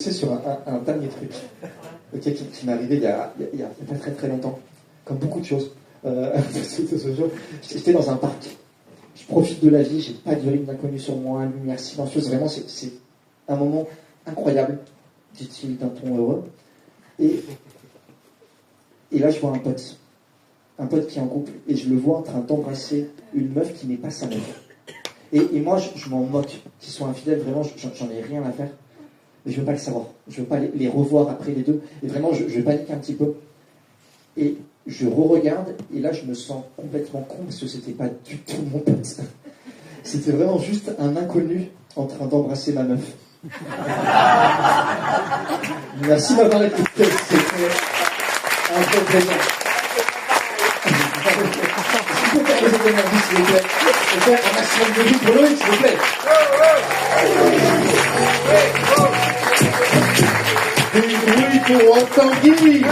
C'est sur un dernier truc qui m'est arrivé il y a pas très très longtemps, comme beaucoup de choses. J'étais dans un parc, je profite de la vie, j'ai pas de rythme inconnu sur moi, lumière silencieuse, vraiment c'est un moment incroyable, dit-il d'un ton heureux. Et là je vois un pote qui est en couple, et je le vois en train d'embrasser une meuf qui n'est pas sa meuf. Et moi je m'en moque, qu'ils soient infidèles, vraiment j'en ai rien à faire. Mais je veux pas le savoir. Je veux pas les revoir après les deux. Et vraiment, je panique un petit peu. Et je re-regarde, et là, je me sens complètement con, parce que c'était pas du tout mon pote. C'était vraiment juste un inconnu en train d'embrasser ma meuf. Merci d'avoir écouté. C'était un vrai plaisir. Est-ce qu'il peut faire les économies, s'il vous plaît? Et faire un maximum de vie pour Loïc, s'il vous plaît. Des bruits pour Tanguy.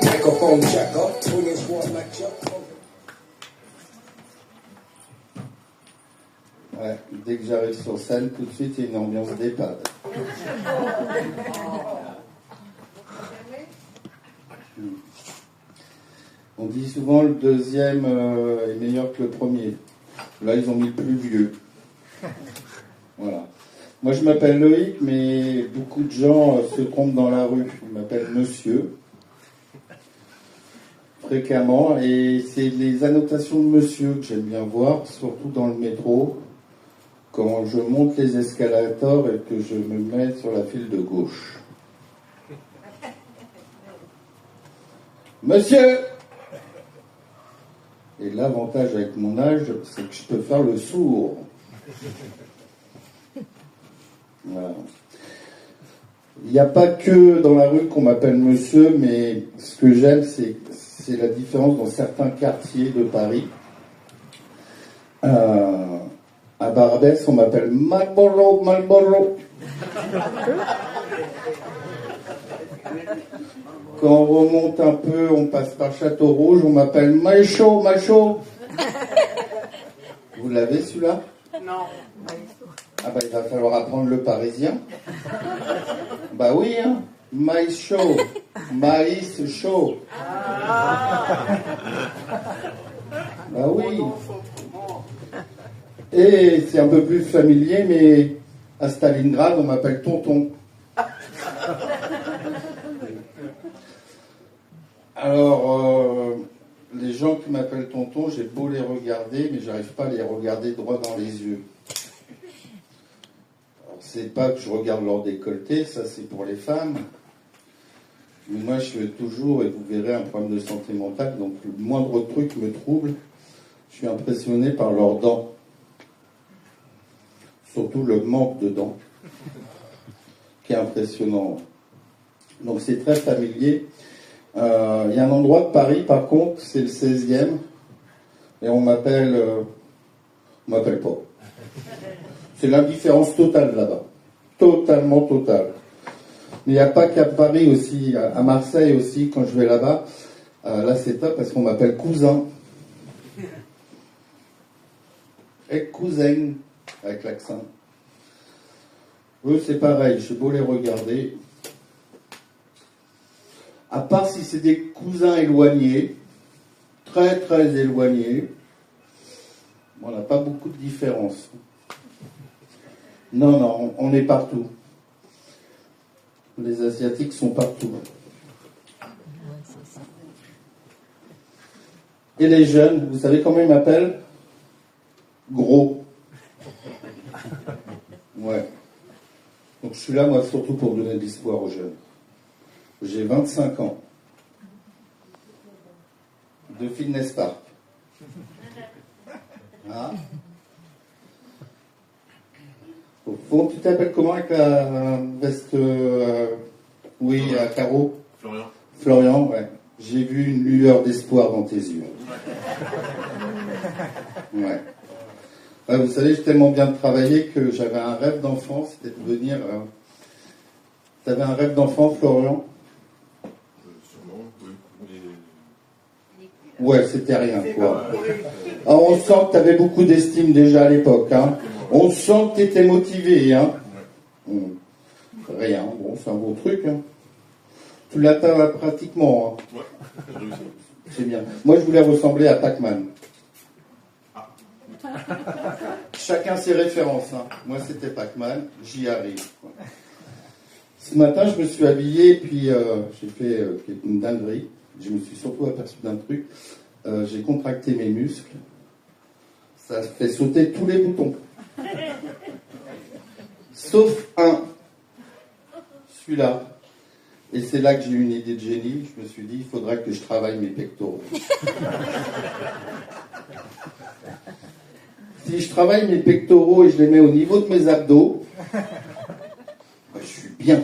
Microphone check up. 2 is 1 mic check. Ouais, dès que j'arrive sur scène, tout de suite, il y a une ambiance d'EHPAD. On dit souvent le deuxième est meilleur que le premier. Là, ils ont mis le plus vieux. Voilà. Moi, je m'appelle Loïc, mais beaucoup de gens se trompent dans la rue. Ils m'appellent Monsieur, fréquemment. Et c'est les annotations de Monsieur que j'aime bien voir, surtout dans le métro, quand je monte les escalators et que je me mets sur la file de gauche. Monsieur! Et l'avantage avec mon âge, c'est que je peux faire le sourd. Voilà. Il n'y a pas que dans la rue qu'on m'appelle monsieur, mais ce que j'aime, c'est la différence dans certains quartiers de Paris. À Barbès, on m'appelle Malboro. Quand on remonte un peu, on passe par Château-Rouge, on m'appelle Maïcho. Vous l'avez celui-là? Non. Ah bah il va falloir apprendre le parisien. Bah oui, hein. Maïs chaud. Maïs chaud. Bah oui. Et c'est un peu plus familier, mais à Stalingrad, on m'appelle tonton. Alors, les gens qui m'appellent tonton, j'ai beau les regarder, mais j'arrive pas à les regarder droit dans les yeux. Alors, c'est pas que je regarde leur décolleté, ça c'est pour les femmes. Mais moi, je fais toujours, et vous verrez, un problème de santé mentale, donc le moindre truc me trouble. Je suis impressionné par leurs dents. Surtout le manque de dents, qui est impressionnant. Donc c'est très familier. Il y a un endroit de Paris, par contre, c'est le 16e, et on m'appelle pas. C'est l'indifférence totale là-bas. Totalement totale. Mais il n'y a pas qu'à Paris aussi, à Marseille aussi, quand je vais là-bas, là c'est top parce qu'on m'appelle cousin. Et cousin, avec l'accent. Eux, c'est pareil, j'ai beau les regarder. À part si c'est des cousins éloignés, très très éloignés, on n'a pas beaucoup de différence. Non, on est partout. Les Asiatiques sont partout. Et les jeunes, vous savez comment ils m'appellent? Gros. Ouais. Donc je suis là, moi, surtout pour donner de l'espoir aux jeunes. J'ai 25 ans. De fitness park. Ah. Au fond, tu t'appelles comment avec la veste oui, à carreaux? Florian. Florian, ouais. J'ai vu une lueur d'espoir dans tes yeux. Ouais. Ouais, vous savez, j'ai tellement bien travaillé que j'avais un rêve d'enfant, c'était de devenir... T'avais un rêve d'enfant, Florian? Sûrement, oui. Ouais, c'était rien, quoi. Alors, on sent que t'avais beaucoup d'estime déjà à l'époque, hein. On sent que tu étais motivé, hein. Rien, bon, c'est un bon truc, hein. Tu l'atteins pratiquement, hein. Ouais, j'ai réussi. C'est bien. Moi, je voulais ressembler à Pac-Man. Chacun ses références, hein. Moi, c'était Pac-Man, j'y arrive, quoi. Ce matin, je me suis habillé et puis j'ai fait une dinguerie. Je me suis surtout aperçu d'un truc. J'ai contracté mes muscles. Ça fait sauter tous les boutons. Sauf un. Celui-là. Et c'est là que j'ai eu une idée de génie. Je me suis dit, il faudra que je travaille mes pectoraux. Si je travaille mes pectoraux et je les mets au niveau de mes abdos, je suis bien.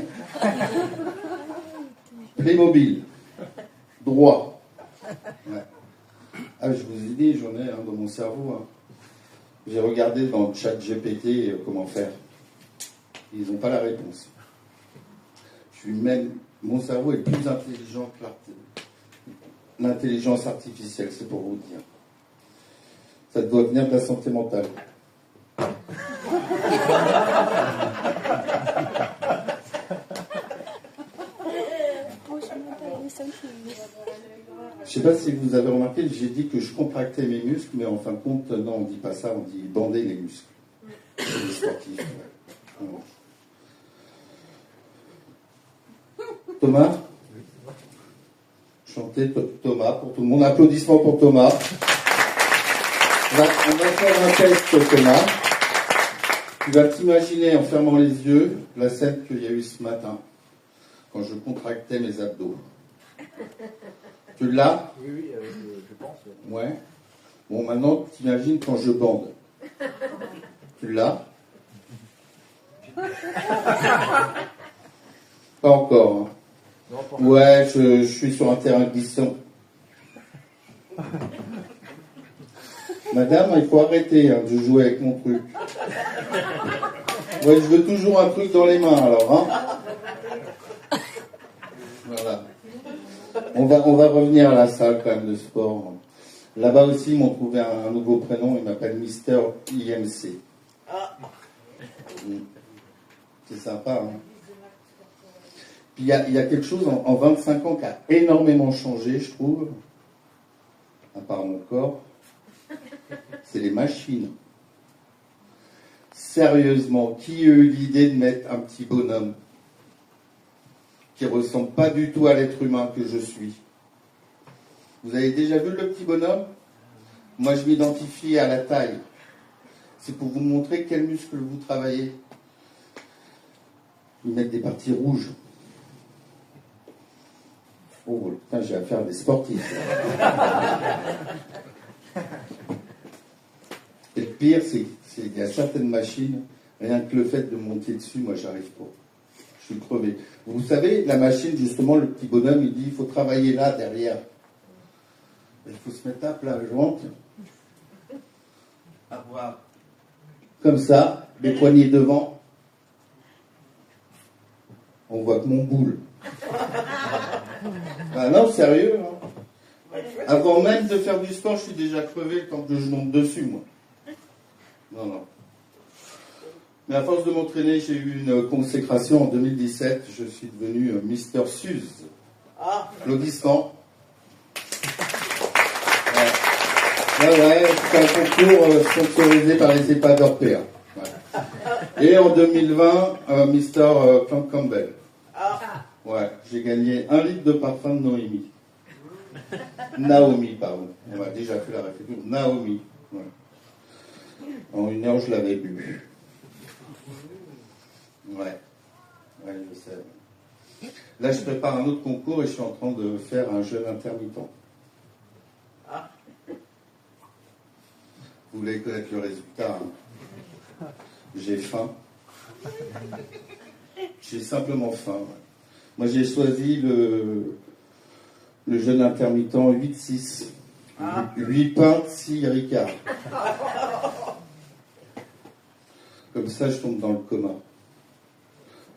Playmobil. Droit. Ouais. Ah, je vous ai dit, j'en ai dans mon cerveau. Hein. J'ai regardé dans le chat GPT comment faire. Ils n'ont pas la réponse. Mon cerveau est plus intelligent que l'intelligence artificielle, c'est pour vous dire. Ça doit venir de la santé mentale. Je ne sais pas si vous avez remarqué, j'ai dit que je contractais mes muscles, mais en fin de compte, non, on ne dit pas ça, on dit bander les muscles. C'est les sportifs. Ouais. Thomas ? Chantez Thomas pour tout le monde. Applaudissements pour Thomas. On va faire un test, Thomas. Tu vas t'imaginer, en fermant les yeux, la scène qu'il y a eu ce matin, quand je contractais mes abdos. Tu l'as ? Oui, je pense. Ouais. Bon, maintenant, t'imagines quand je bande. Tu l'as ? Pas encore. Hein. Non, ouais, je suis sur un terrain glissant. Madame, il faut arrêter de jouer avec mon truc. Ouais, je veux toujours un truc dans les mains, alors. Hein. Voilà. On va revenir à la salle quand même de sport. Là-bas aussi, ils m'ont trouvé un nouveau prénom. Il m'appelle Mister IMC. C'est sympa, hein. Puis il y a quelque chose en 25 ans qui a énormément changé, je trouve, à part mon corps. C'est les machines. Sérieusement, qui a eu l'idée de mettre un petit bonhomme qui ne ressemble pas du tout à l'être humain que je suis? Vous avez déjà vu le petit bonhomme? Moi, je m'identifie à la taille. C'est pour vous montrer quels muscles vous travaillez. Ils mettent des parties rouges. Oh, putain, j'ai affaire à des sportifs. Et le pire, c'est qu'il y a certaines machines, rien que le fait de monter dessus, moi, j'arrive pas. Je suis crevé. Vous savez, la machine, justement, le petit bonhomme, il dit, il faut travailler là, derrière. Il faut se mettre à plat ventre. Avoir comme ça, les poignets devant. On voit que mon boule. Ah non, sérieux, hein. Avant même de faire du sport, je suis déjà crevé quand je monte dessus, moi. Non. Mais à force de m'entraîner, j'ai eu une consécration en 2017. Je suis devenu Mister Suze. Applaudissements. Ouais, c'est un concours sponsorisé par les EHPAD européens. Ouais. Et en 2020, Mister Campbell. Ouais, j'ai gagné 1 litre de parfum de Noémie. Naomi, pardon. On m'a déjà fait la réflexion. Naomi. Ouais. En 1 heure, je l'avais bu. Ouais, je sais. Là, je prépare un autre concours et je suis en train de faire un jeûne intermittent. Vous voulez connaître le résultat, hein. J'ai faim. J'ai simplement faim. Ouais. Moi, j'ai choisi le jeûne intermittent 8-6. 8 pintes, 6 ricards. Comme ça, je tombe dans le coma.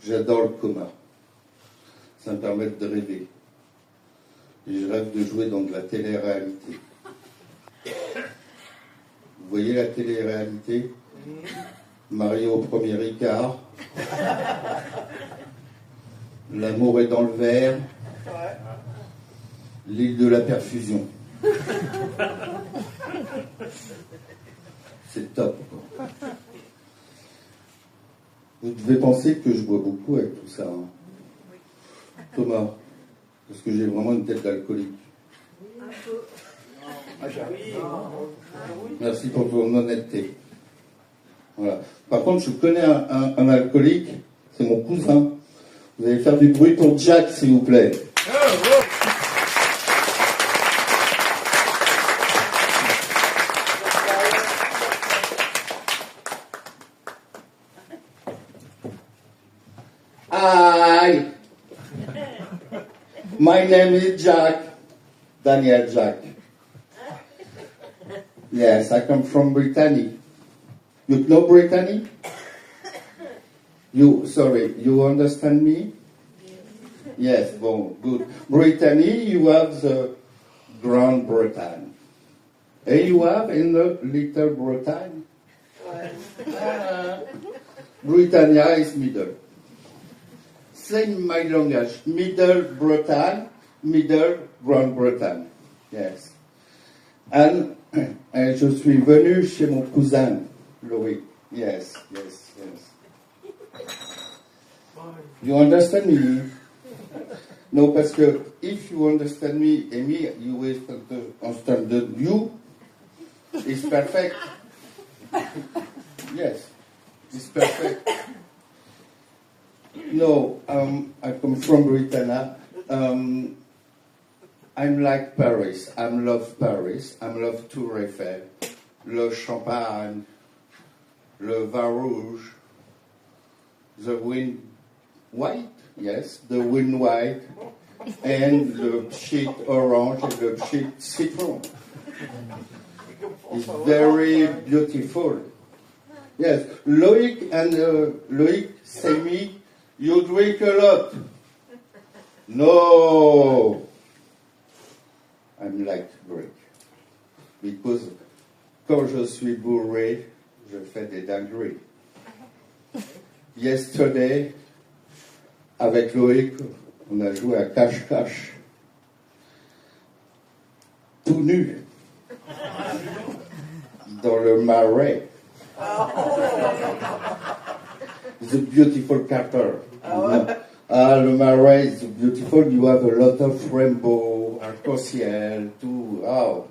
J'adore le coma. Ça me permet de rêver. Et je rêve de jouer dans de la télé-réalité. Vous voyez la télé-réalité? marié au premier Ricard. L'amour est dans le verre. L'île de la perfusion. C'est top, quoi. Vous devez penser que je bois beaucoup avec tout ça. Hein. Thomas, parce que j'ai vraiment une tête d'alcoolique. Merci pour ton honnêteté. Voilà. Par contre, je connais un alcoolique, c'est mon cousin. Vous allez faire du bruit pour Jack, s'il vous plaît. Hi! My name is Jack. Daniel Jack. Yes, I come from Brittany. You know Brittany? You understand me? Yes, bon, good. Brittany, you have the Grand Bretagne. And you have in the Little Bretagne? Britannia is middle. Same my language. Middle Bretagne, Middle Grand Bretagne. Yes. And je suis venu chez mon cousin, Louis. Yes. You understand me? No, parce que if you understand me and me, you will understand you. It's perfect. Yes, it's perfect. No, I come from Britannia. I'm like Paris. I love Paris. I love Tour Eiffel, le champagne, le vin rouge, the wind white, yes, the wind white, and the sheet orange and the sheet citron. It's very beautiful. Yes, Loïc say me, you drink a lot. No. I'm like Greg. Because quand je suis bourré, je fais des dingueries. Yesterday, avec Loïc, on a joué à cache-cache. Tout nu. Dans le marais. It's a beautiful capper. Le marais is beautiful. You have a lot of rainbow, arc-en-ciel, too. Oh,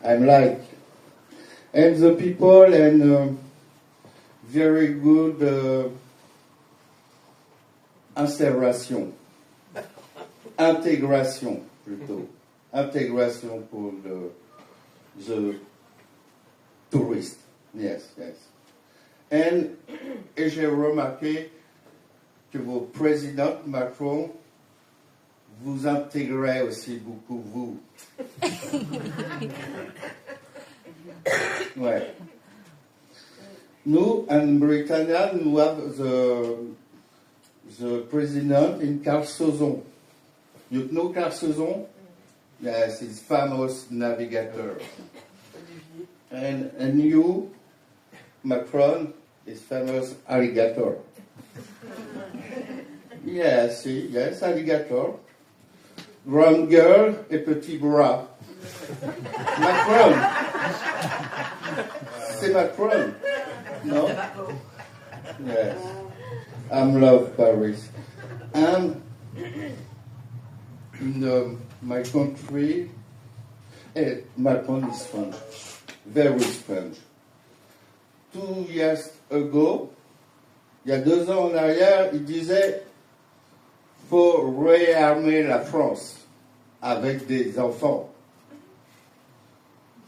I'm like. And the people and very good intégration plutôt. Intégration pour the tourist. Yes. Et j'ai remarqué que vos présidents, Macron, vous intégrez aussi beaucoup, vous. Ouais. Nous, in Britannia, nous have the president in Carsozon. You know Carsozon? Yes, he's famous navigator. And you, Macron, is famous alligator. Yes, alligator. Grande gueule et petit bras. Macron. C'est Macron. No? Yes. I love Paris. And in my country, Macron is French. Very French. 2 years ago, il y a 2 ans en arrière, il disait faut réarmer la France avec des enfants.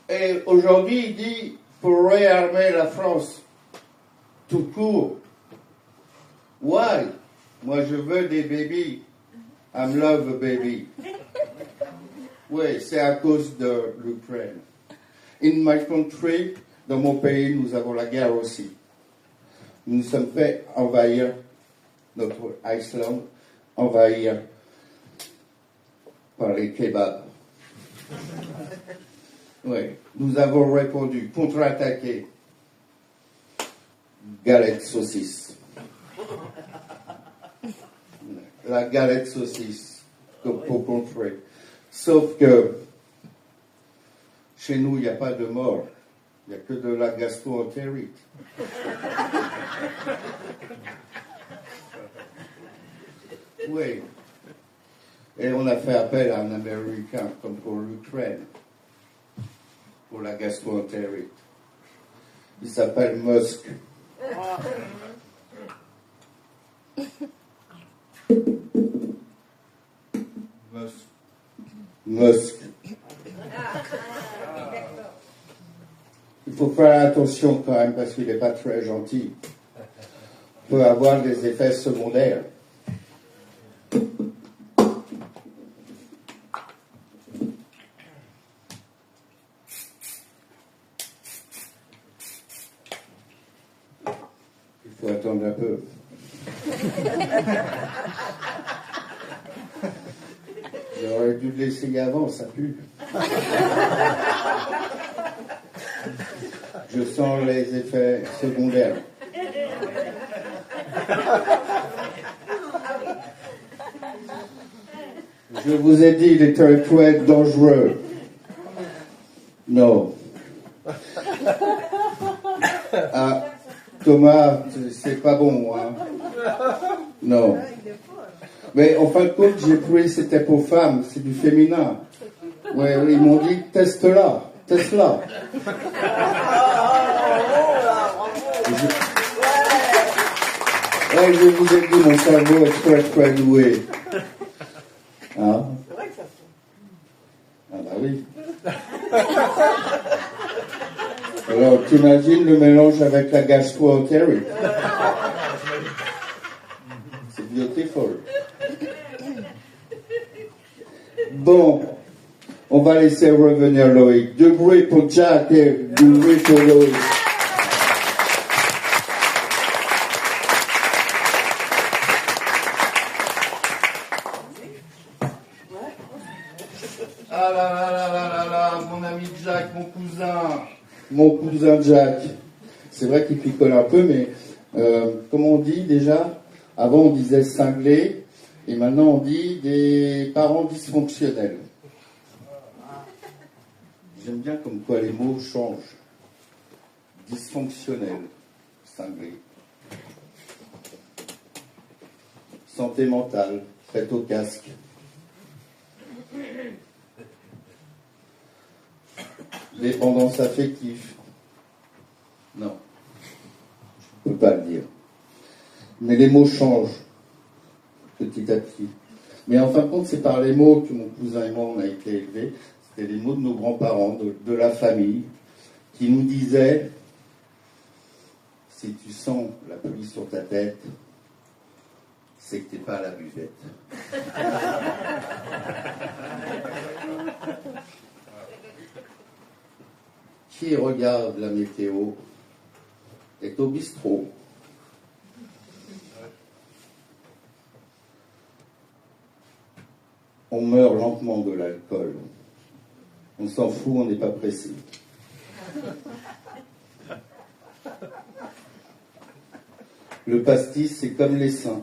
Et aujourd'hui, il dit faut réarmer la France tout court. Why? Moi, je veux des babies. I love a baby. Oui, c'est à cause de l'Ukraine. In my country, dans mon pays, nous avons la guerre aussi. Nous nous sommes fait envahir notre Islande, envahir par les kebabs. Oui, nous avons répondu, contre-attaqué. galette saucisse. La galette saucisse, pour contrer. Sauf que chez nous, il n'y a pas de mort. Il n'y a que de la gastro-entérite. Oui. Et on a fait appel à un Américain, comme pour l'Ukraine, pour la gastro-entérite. Il s'appelle Musk. Musk. Il faut faire attention quand même parce qu'il n'est pas très gentil. Il peut avoir des effets secondaires. Il faut attendre un peu. J'aurais dû l'essayer avant, ça pue. Je sens les effets secondaires. Je vous ai dit, il est très dangereux. Non. Ah, Thomas, c'est pas bon, hein. Non. Mais en fin de compte, j'ai pris, c'était pour femmes, c'est du féminin. Ouais, ils m'ont dit, teste-la, teste-la. Ouais, je vous ai dit, mon cerveau est très doué. Hein? C'est vrai que ça fait. Ah bah oui. Alors, t'imagines le mélange avec la gastro-entérite. C'est beautiful. Bon, on va laisser revenir Loïc. Du bruit pour Jack et du bruit pour Loïc. Ah là là là là là là, mon ami Jack, mon cousin Jack. C'est vrai qu'il picole un peu, mais comment on dit déjà? Avant on disait cinglé, et maintenant on dit des parents dysfonctionnels. J'aime bien comme quoi les mots changent. Dysfonctionnel, cinglé. Santé mentale, faites au casque. Dépendance affective. Non, je ne peux pas le dire. Mais les mots changent petit à petit. Mais en fin de compte, c'est par les mots que mon cousin et moi on a été élevés. C'était les mots de nos grands-parents, de la famille, qui nous disaient si tu sens la pluie sur ta tête, c'est que tu n'es pas à la buvette. Qui regarde la météo est au bistrot. On meurt lentement de l'alcool. On s'en fout, on n'est pas pressé. Le pastis, c'est comme les seins.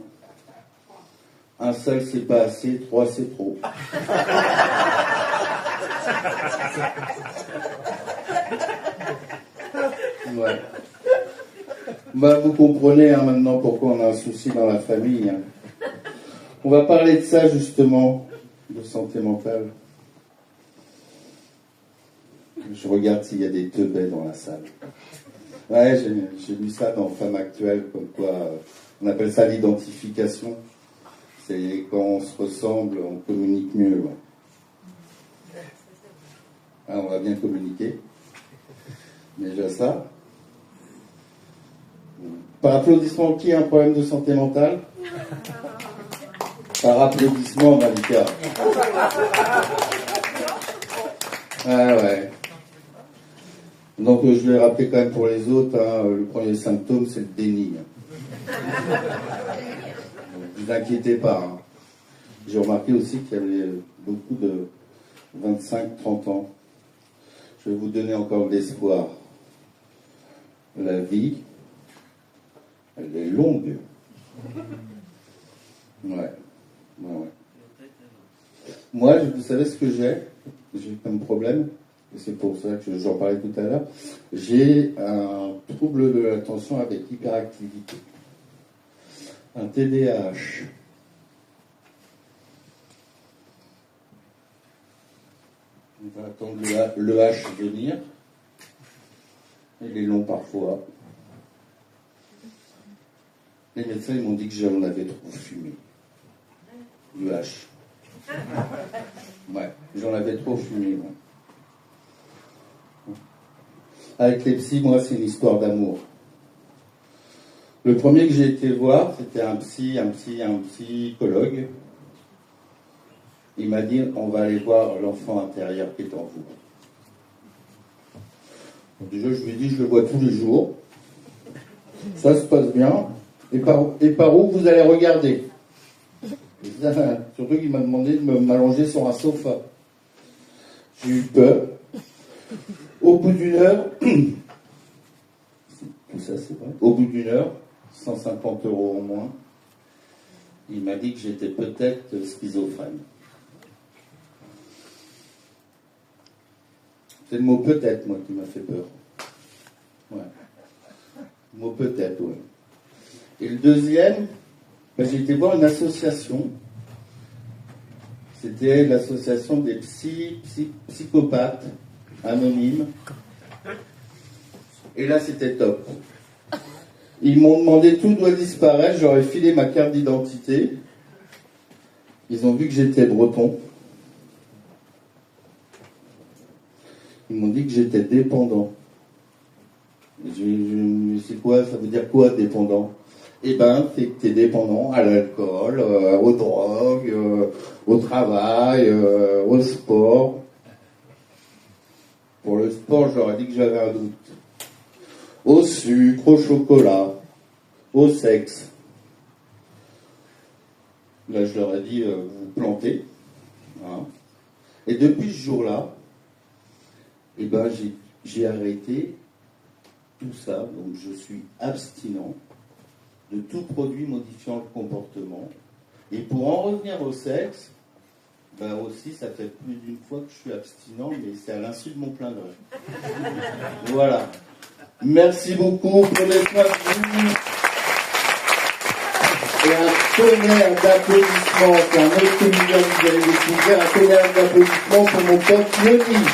Un seul, c'est pas assez, 3, c'est trop. Ouais. Bah, vous comprenez hein, maintenant pourquoi on a un souci dans la famille. Hein. On va parler de ça justement, de santé mentale. Je regarde s'il y a des teubés dans la salle. Ouais, j'ai lu ça dans Femme Actuelle, comme quoi on appelle ça l'identification. C'est quand on se ressemble, on communique mieux. Ouais. Ah, on va bien communiquer. Déjà ça. Par applaudissement, qui a un problème de santé mentale? Par applaudissement, Malika. Ah ouais. Donc je vais rappeler quand même pour les autres, hein, le premier symptôme c'est le déni. Ne vous inquiétez pas. Hein. J'ai remarqué aussi qu'il y avait beaucoup de 25-30 ans. Je vais vous donner encore de l'espoir. La vie Elle est longue. Ouais. Moi, vous savez ce que j'ai comme problème, et c'est pour ça que j'en parlais tout à l'heure, j'ai un trouble de l'attention avec hyperactivité. Un TDAH. On va attendre le H venir. Il est long parfois. Les médecins ils m'ont dit que j'en avais trop fumé. Le H. Ouais, j'en avais trop fumé. Moi. Avec les psys, moi, c'est une histoire d'amour. Le premier que j'ai été voir, c'était un psychologue. Il m'a dit, on va aller voir l'enfant intérieur qui est en vous. Donc déjà, je lui ai dit, je le vois tous les jours. Ça se passe bien. Et par où vous allez regarder? Surtout qu'il m'a demandé de m'allonger sur un sofa. J'ai eu peur. Au bout d'une heure, tout ça c'est vrai, au bout d'une heure, 150 € au moins, il m'a dit que j'étais peut-être schizophrène. C'est le mot peut-être, moi, qui m'a fait peur. Ouais. Le mot peut-être, ouais. Et le deuxième, j'ai été voir une association. C'était l'association des psychopathes anonymes. Et là, c'était top. Ils m'ont demandé tout doit disparaître. J'aurais filé ma carte d'identité. Ils ont vu que j'étais breton. Ils m'ont dit que j'étais dépendant. C'est quoi? Ça veut dire quoi, dépendant? Eh ben, c'est que tu es dépendant à l'alcool, aux drogues, au travail, au sport. Pour le sport, j'aurais dit que j'avais un doute. Au sucre, au chocolat, au sexe. Là, je leur ai dit, vous vous plantez. Hein. Et depuis ce jour-là, eh ben, j'ai arrêté tout ça. Donc, je suis abstinent de tout produit modifiant le comportement. Et pour en revenir au sexe, ben aussi, ça fait plus d'une fois que je suis abstinent, mais c'est à l'insu de mon plein gré. Voilà. Merci beaucoup, prenez soin de vous. Et un tonnerre d'applaudissements, c'est un autre comédien que vous allez découvrir, un tonnerre d'applaudissements pour mon pote Yoni.